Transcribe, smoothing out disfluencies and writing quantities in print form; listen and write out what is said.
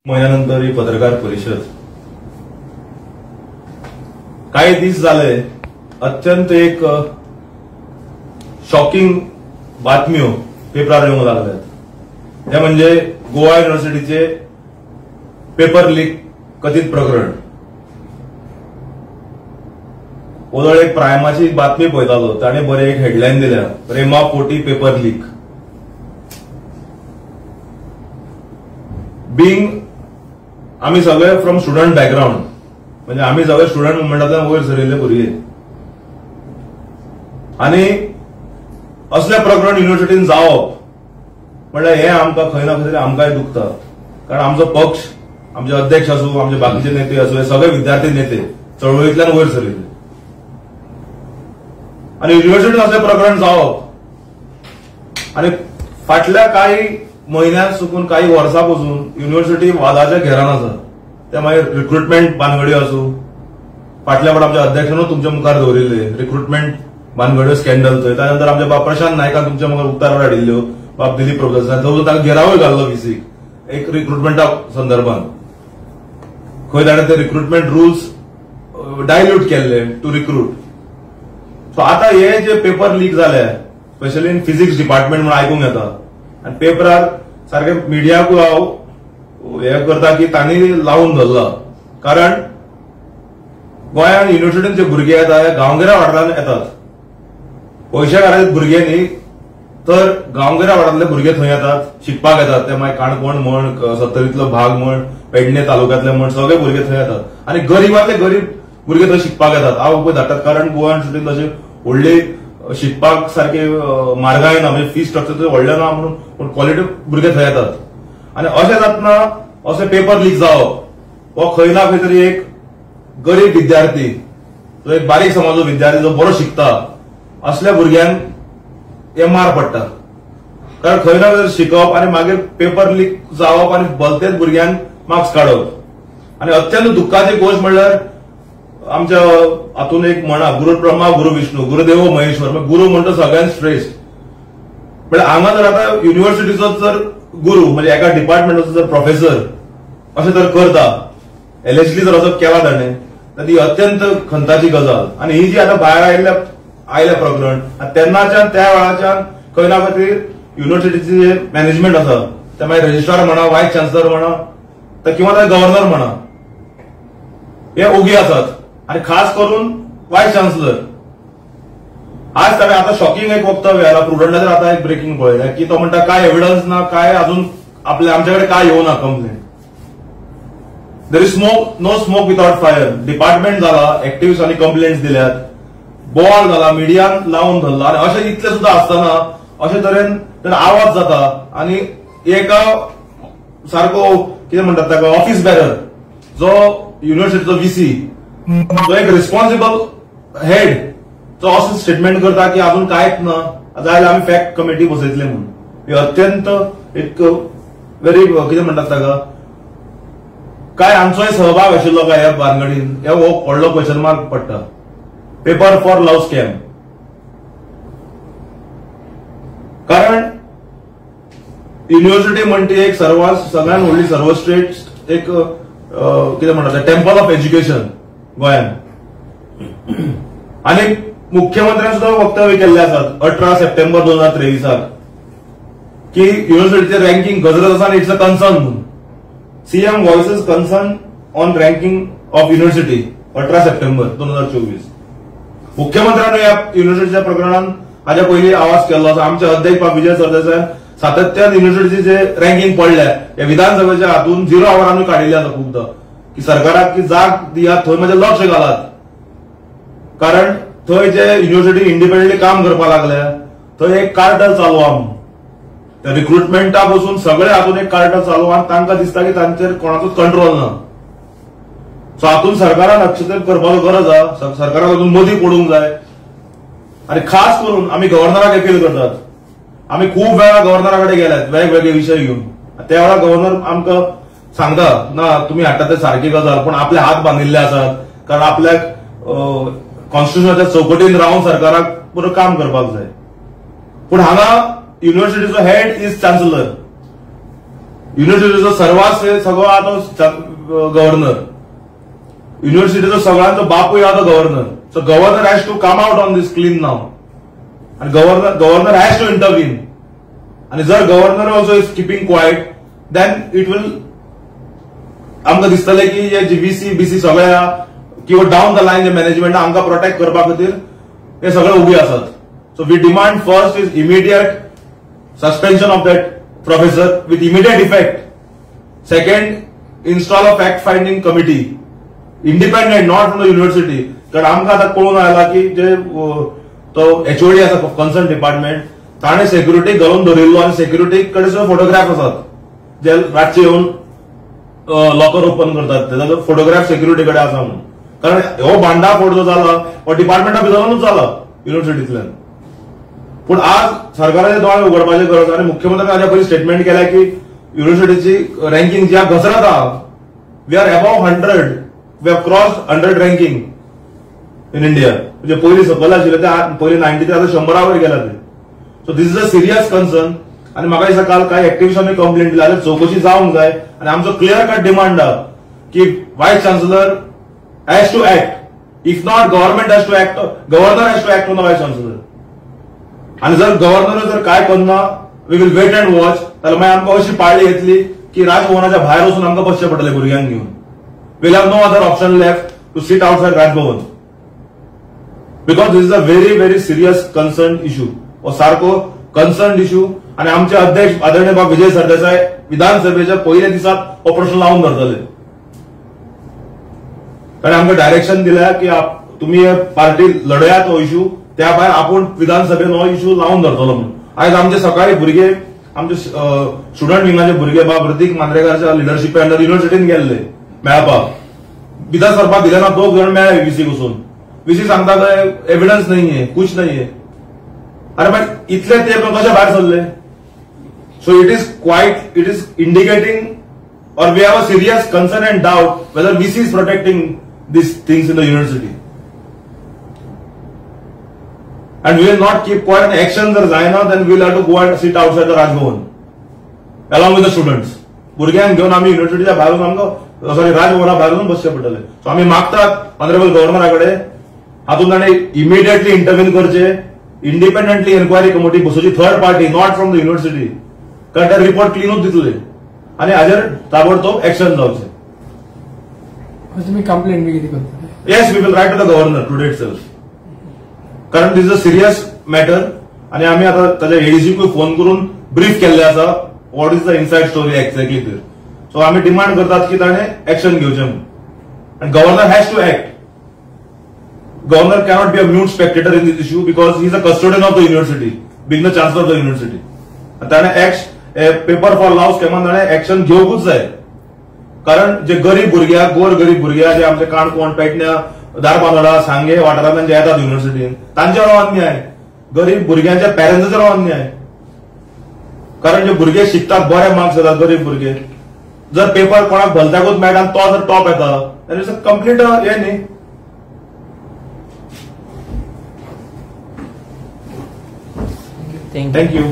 महिन्यानंतर ही पत्रकार परिषद. काही दिस झाले अत्यंत एक शॉकिंग बातम्यो पेपरार येवंक लागल्यात. ते म्हणजे गोवा युनिव्हर्सिटीचे पेपर लीक कथित प्रकरण. ओदळ एक प्रायमाची बातमी पळयतालो, ताणे बरे एक हेडलायन दिल्या, प्रेमा पोटी पेपर लीक. बीइंग आम्ही सगळे फ्रॉम स्टुडंट बॅकग्राऊंड, म्हणजे आम्ही सगळे स्टुडंट मुवमेंटांतल्यान वयर सरिल्ले भुरगे, आणि असले प्रकरण युनिव्हर्सिटीन जावप म्हणल्यार हे आमकां खंय ना खंय तरी आमकांय दुखता. कारण आमचो पक्ष, आमचे अध्यक्ष आसूं, आमचे बाकीचे नेते आसूं, हे सगळे विद्यार्थी नेते चळवळींतल्यान वयर सरिल्ले, आणि युनिव्हर्सिटीन असले प्रकरण जावप. आणि फाटल्या काही महिन्यात सुकून काही वर्सां पासून युनिव्हर्सिटी वादाच्या घेरान आसा. ते मागीर रिक्रुटमेंट भानगड्यो आसूं, फाटल्या फावट आमच्या अध्यक्षानूच तुमच्या मुखार दवरिल्ले रिक्रुटमेंट भानगड्यो स्कॅन्डल. थंय त्यानंतर आमच्या बाब प्रशांत नायकान तुमच्या मुखार उक्तार हाडिल्ल्यो, बाब दिलीप प्रभुदेसाय, थंय ताका घेरावय घाल्लो विसीक एक रिक्रुटमेंटा संदर्भात. खंय ताणें ते रिक्रुटमेंट रुल्स डायल्यूट केल्ले टू रिक्रूट. सो आता हे जे पेपर लीक जाले, स्पेशली इन फिजिक्स डिपार्टमेंट म्हणून आयकूंक येता, आणि पेपरार सारखे मिडियाकूय हांव हे करता की तांणी लावून धरला. कारण गोंयांत युनिव्हर्सिटीन जे भुरगे येतात हे गांवगिऱ्या वाठारांत येतात. पयशे घरात भुरगे न्ही, तर गांवगिऱ्या वाठारांतले भुरगे थंय येतात, शिकपाक येतात. ते मागीर काणकोण म्हण, सत्तरीतलो भाग म्हण, पेडणे तालुक्यांतले म्हण, सगळे भुरगे थंय येतात. आणि गरीबांतले गरीब भुरगे थंय शिकपाक येतात, हांव पळय धाडटात. कारण गोवा युनिव्हर्सिटीन तशें व्हडली शिकपाक सारखे मार्गाय ना, म्हणजे फी स्ट्रक्चर व्हडलें ना म्हणून, पूण क्वॉलिटी भुरगे थंय येतात. आणि अशें जातना अशें पेपर लीक जावप हो खंय ना खंय तरी एक गरीब विद्यार्थी, तो एक बारीक समाजो विद्यार्थी जो बरो शिकता, असल्या भुरग्यांक हे मार पडटा. कारण खंय ना खंय शिकप आणि मागीर पेपर लीक जावप आणि भलतेच भुरग्यांक मार्क्स काडप. आणि अत्यंत दुःखाची गोष्ट म्हणल्यार आमच्या हातून एक म्हणा, गुरु ब्रह्मा गुरु विष्णू गुरुदेव महेश्वर, गुरु म्हणतो सगळ्यांत श्रेष्ठ. म्हणजे हांगा जर आता युनिव्हर्सिटीचो जर गुरु म्हणजे एका डिपार्टमेंटाचो जर प्रोफेसर अशें जर करता, एलएचडी जर असो केला ताणें, तर ती अत्यंत खंताची गजाल. आणि ही जी आता भायर आयल्या प्रकरण, तेन्नाच्यान त्या वेळाच्यान खंय ना खंय युनिव्हर्सिटीचे जे मॅनेजमेंट आसा, ते मागीर रजिस्ट्रार म्हणा, वायस चान्सलर म्हणा, किंवा गव्हर्नर म्हणा, हे ओगी आसात. आणि खास करून वायस चान्सलर. आज ताणें आता शॉकिंग एक वक्तव्य आला प्रुडंटाचेर, आता एक ब्रेकिंग पळयलें की तो म्हणटा काय एव्हिडन्स ना, काय अजून आमच्याकडे काय येवना complaint. There is no smoke without fire. Department जाला, एक्टिव्हिस्टांनी कंप्लेंट्स दिल्यात, बोवाळ जाला, मिडियान लावून धरला, आणि अशें इतले सुद्धा असताना अशे तरेन आवाज जाता. आणि एका सारको कितें म्हणटात ताका ऑफिस बॅरर, जो युनिव्हर्सिटीचो व्हीसी, जो एक रिस्पॉन्सिबल हेड, जो असं स्टेटमेंट करता की अजून कांयच ना, जाल्यार आमी फॅक्ट कमिटी बसयतले म्हणून. हे अत्यंत एक व्हेरी कितें म्हणटात ताका, काय आमचोय सहभाग आशिल्लो काय ह्या भानगडीन, हे हो व्हडलो क्वेश्चन मार्क पडटा. Paper for love scam. कारण युनिव्हर्सिटी म्हणटी एक सगळ्यात व्हडली सर्वश्रेष्ठ एक कितें म्हणटात टेम्पल ऑफ एज्युकेशन गोंयांत. आणि मुख्यमंत्र्यान सुद्धा वक्तव्य केल्ले आसात 18 सप्टेंबर 2023 की युनिव्हर्सिटीचे रँकिंग गजरत आसा आणि इट्स अ कन्सर्न म्हणून. CM voices concern on ranking of university 18 September 2024. मुख्यमंत्र्यान या युनिव्हर्सिटीच्या प्रकरणात हाच्या पयलीं आवाज केल्लो आसा. आमचे अध्यक्ष विजय सरदेसाय सातत्यान युनिव्हर्सिटीचे जे रँकिंग पडल्या हे विधानसभेच्या हातून 0 आवारांनी काडिल्ले आसा खूबदां, की सरकाराक की जाग दियात, थंय म्हणजे लक्ष घालात. कारण थंय जे युनिव्हर्सिटी इंडिपेंडंटली काम करपाक लागल्या, थंय एक कार्टल चालू आहा. त्या रिक्रुटमेंटा पासून सगळे हातून एक कार्टल चालू आहा. तांकां दिसता की तांचेर कोणाचोच कंट्रोल ना. सो हातून सरकारान हस्तक्षेप करपाचो गरज आहा. सरकाराक हातून मदीं पडूंक जाय. आणि खास करून आमी गव्हर्नराक अपील करतात. आमी खूब वेळा गव्हर्नरा कडेन गेल्यात वेगवेगळे विशय घेवन. त्या वेळा गव्हर्नर आमकां सांगता ना तुम्ही हाडटा ते सारकी गजाल, पण आपले हात बांदिल्ले आसात. कारण आपल्याक कॉन्स्टिट्युशनाच्या चौकटीन रावन सरकाराक पुरो काम करपाक जाय. पूण हांगा युनिव्हर्सिटीचो हेड इज चान्सलर. युनिव्हर्सिटीचो सर्वास सगळो आता गव्हर्नर, युनिव्हर्सिटीचो सगळ्यांचो बापूय आता governor. So governor has to come out on this clean नाव, आणि गव्हर्नर हॅज टू इंटरव्हीन. आणि जर governor also is keeping quiet, then it will आमकां दिसतलें की जे व्हीसी बीसी सगळ्या किंवा डाऊन द लाईन जे मॅनेजमेंट आमकां प्रोटेक्ट करपा खातीर हे सगळे उबे आसात. So we demand first is immediate suspension of that professor with immediate effect. Second, install a fact finding committee independent, not from the university. कारण आमकां आतां कळून आयला की जे तो एचओडी आसा कन्सर्न डिपार्टमेंट, ताणें सेक्युरिटी घालून दवरिल्लो आणि सेक्युरिटी कडेन फोटोग्राफ आसात जे रातचे येवन लॉकर ओपन करतात, तेजो फोटोग्राफ सेक्युरिटी कडेन आसा म्हणून. कारण हो भांडाफोड जो जाला हो डिपार्टमेंटा भितरूनच जाला युनिव्हर्सिटींतल्यान. पूण आज सरकाराचे दोळे उगडपाची गरज, आणि मुख्यमंत्र्यान हाच्या पयलीं स्टेटमेंट केल्या की युनिव्हर्सिटीची रँकिंग जी घसरत आहा, we are above 100, we have crossed 100 ranking in India. म्हणजे पयलीं सकयल आशिल्ले ते पयलीं 90 ते आता 100 वयर गेला ते. So this is a serious concern. आणि म्हाका दिसता काल कांय एक्टिव्हिस्टांनी कंप्लेंट दिली, जाल्यार चौकशी जावंक जाय. आणि आमचो क्लियर कट डिमांड आहा की vice chancellor has to act. If not government has to act, governor has to act on the vice chancellor. आणि जर गव्हर्नर जर काय करना, we will wait and watch. जाल्यार मागीर आमकां अशी पाळी येतली की राजभवनाच्या भायर वचून आमकां बसचें पडटलें भुरग्यांक घेवन. We'll have no other option left to sit outside Raj Bhavan, because this is a very very serious concern issue. हो सारको कन्सर्न इश्यू. आणि आमचे अध्यक्ष आदरणीय बाब विजय सरदेसाय विधानसभेच्या पयल्या दिसात हो प्रश्न लावून धरतले. कारण आमकां डायरेक्शन दिल्या की तुम्ही पार्टी लढयात हो इश्यू, त्या भायर आपूण विधानसभेत हो इश्यू लावून धरतलो म्हणून. आयज आमचे सकाळी भुरगे, आमचे स्टुडंट विंगाचे भुरगे बाब प्रतीक मांद्रेकारच्या लिडरशिपा अंडर युनिव्हर्सिटीन गेल्ले मेळपाक. भितर सरपाक दिले ना, 2 जण मेळ्ळे व्हीसी वचून. व्हीसी सांगतात एव्हिडन्स नाहीये, कुछ नाहीये. अरे मागीर इतले ते कशे भायर सरले? So it is indicating, or we have a serious concern and doubt whether VC is protecting these things in the university. And we will not keep quiet. And action जर जायना, then we will have to go and sit outside the Rajbhavan along with the students. भुरग्यांक घेवन आमी युनिव्हर्सिटीच्या भायर आमकां राजभवना भायर बसचे पडटले. सो आमी मागतात ऑनरेबल गव्हर्नराकडे हातून ताणें इमिडिएटली इंटरव्हीन करचे, इंडिपेंडंटली एन्क्वायरी कमिटी बसोवची, third party, not from the university. कारण ते रिपोर्ट क्लीनूच दितले आणि हाजेर ताबडतोब एक्शन जावचें. तुम्ही कंप्लेंट बी कितें करता? Yes, we will write to the governor today itself. कारण this is a serious matter. आणि आमी आता ताच्या एडीसीकूय फोन करून ब्रीफ केल्ले आसा what is the inside story exactly there. So आमी डिमांड करतात की ताणें एक्शन घेवचें म्हणून. आणि governor has to act. Governor cannot be a mute spectator in this issue because he is a custodian of the university, being the chancellor of the university. ताणें paper for law स्कॅमान ताणें action घेवकूच जाय. कारण जे गरीब भुरग्या, गोर गरीब भुरग्या जे आमचे काणकोण, पेडण्या, धारबांदोडा, सांगे वाठारांतल्यान जे येतात युनिव्हर्सिटीन, तांचेर हो अन्याय. गरीब भुरग्यांच्या पॅरंट्साचेर हो अन्याय. कारण जे भुरगे शिकतात, बरे मार्क्स येतात गरीब भुरगे, जर पेपर कोणाक भलत्याकूच मेळटा आनी तो जर टॉप येता, जाल्यार इट्स अ कंप्लीट हे न्ही. Thank you. Thank you.